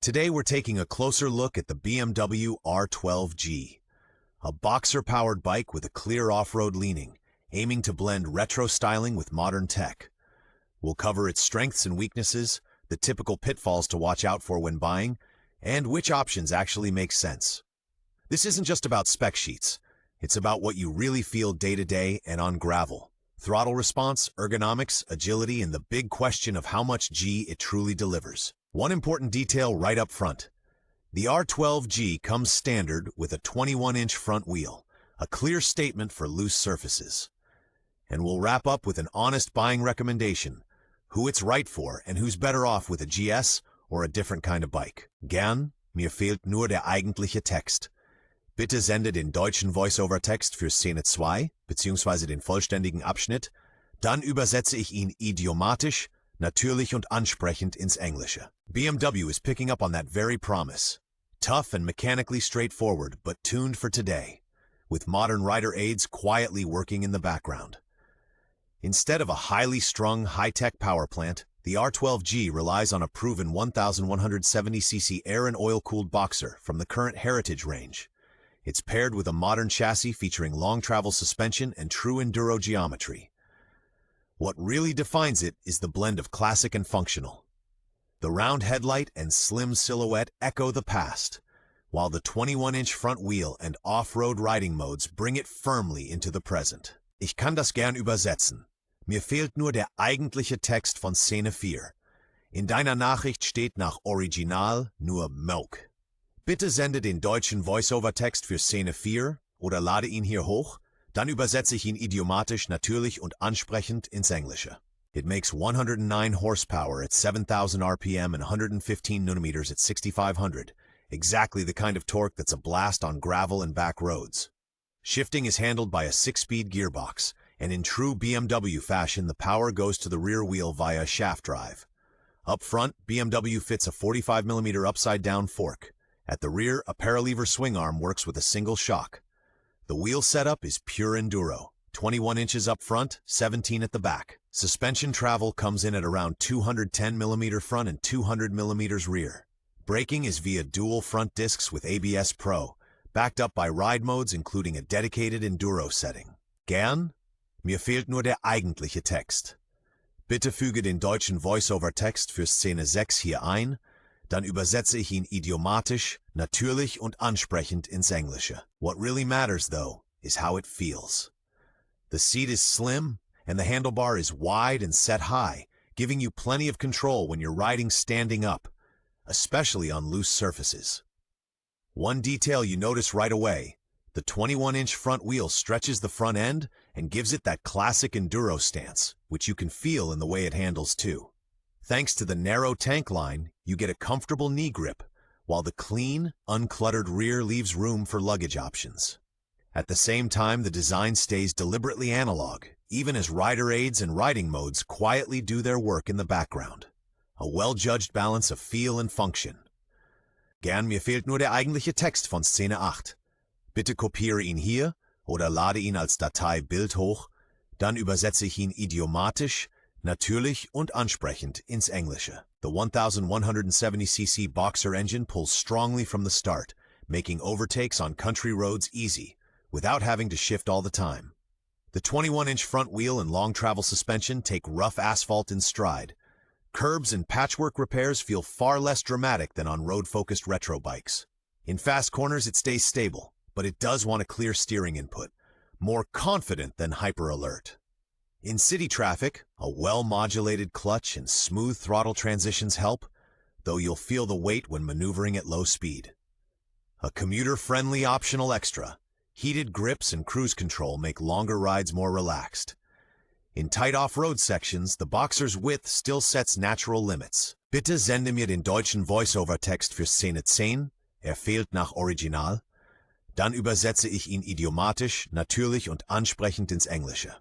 Today we're taking a closer look at the BMW R12G, a boxer-powered bike with a clear off-road leaning, aiming to blend retro styling with modern tech. We'll cover its strengths and weaknesses, the typical pitfalls to watch out for when buying, and which options actually make sense. This isn't just about spec sheets. It's about what you really feel day-to-day and on gravel. Throttle response, ergonomics, agility, and the big question of how much G it truly delivers. One important detail right up front. The R12G comes standard with a 21-inch front wheel, a clear statement for loose surfaces. And we'll wrap up with an honest buying recommendation, who it's right for and who's better off with a GS or a different kind of bike. Gern, mir fehlt nur der eigentliche Text. Bitte sende den deutschen Voice-over-Text für Szene 2 bzw. den vollständigen Abschnitt, dann übersetze ich ihn idiomatisch, natürlich und ansprechend ins Englische. BMW is picking up on that very promise. Tough and mechanically straightforward, but tuned for today, with modern rider aids quietly working in the background. Instead of a highly strung, high-tech power plant, the R12G relies on a proven 1,170cc air and oil-cooled boxer from the current Heritage range. It's paired with a modern chassis featuring long travel suspension and true enduro geometry. What really defines it is the blend of classic and functional. The round headlight and slim silhouette echo the past, while the 21-inch front wheel and off-road riding modes bring it firmly into the present. Ich kann das gern übersetzen. Mir fehlt nur der eigentliche Text von Szene 4. In deiner Nachricht steht nach Original nur Moke. Bitte sende den deutschen Voice-over-Text für Szene 4 oder lade ihn hier hoch, dann übersetze ich ihn idiomatisch, natürlich und ansprechend ins Englische. It makes 109 horsepower at 7,000 RPM and 115 Nm at 6,500, exactly the kind of torque that's a blast on gravel and back roads. Shifting is handled by a 6-speed gearbox, and in true BMW fashion, the power goes to the rear wheel via a shaft drive. Up front, BMW fits a 45mm upside-down fork. At the rear, a paralever swing arm works with a single shock. The wheel setup is pure enduro, 21 inches up front, 17 at the back. Suspension travel comes in at around 210mm front and 200mm rear. Braking is via dual front discs with ABS Pro, backed up by ride modes including a dedicated enduro setting. Gern? Mir fehlt nur der eigentliche Text. Bitte füge den deutschen Voice-over-Text für Szene 6 hier ein, dann übersetze ich ihn idiomatisch, natürlich und ansprechend ins Englische. What really matters, though, is how it feels. The seat is slim, and the handlebar is wide and set high, giving you plenty of control when you're riding standing up, especially on loose surfaces. One detail you notice right away, the 21-inch front wheel stretches the front end and gives it that classic enduro stance, which you can feel in the way it handles too. Thanks to the narrow tank line, you get a comfortable knee grip, while the clean, uncluttered rear leaves room for luggage options. At the same time, the design stays deliberately analog, even as rider aids and riding modes quietly do their work in the background. A well-judged balance of feel and function. Gern, mir fehlt nur der eigentliche Text von Szene 8. Bitte kopiere ihn hier oder lade ihn als Datei Bild hoch, dann übersetze ich ihn idiomatisch, natürlich und ansprechend ins Englische. The 1,170cc boxer engine pulls strongly from the start, making overtakes on country roads easy, without having to shift all the time. The 21-inch front wheel and long travel suspension take rough asphalt in stride. Curbs and patchwork repairs feel far less dramatic than on road-focused retro bikes. In fast corners, it stays stable, but it does want a clear steering input, more confident than hyper-alert. In city traffic, a well-modulated clutch and smooth throttle transitions help, though you'll feel the weight when maneuvering at low speed. A commuter-friendly optional extra, heated grips and cruise control make longer rides more relaxed. In tight off-road sections, the Boxer's width still sets natural limits. Bitte sende mir den deutschen Voice-over-Text für Szene 10, fehlt nach Original. Dann übersetze ich ihn idiomatisch, natürlich und ansprechend ins Englische.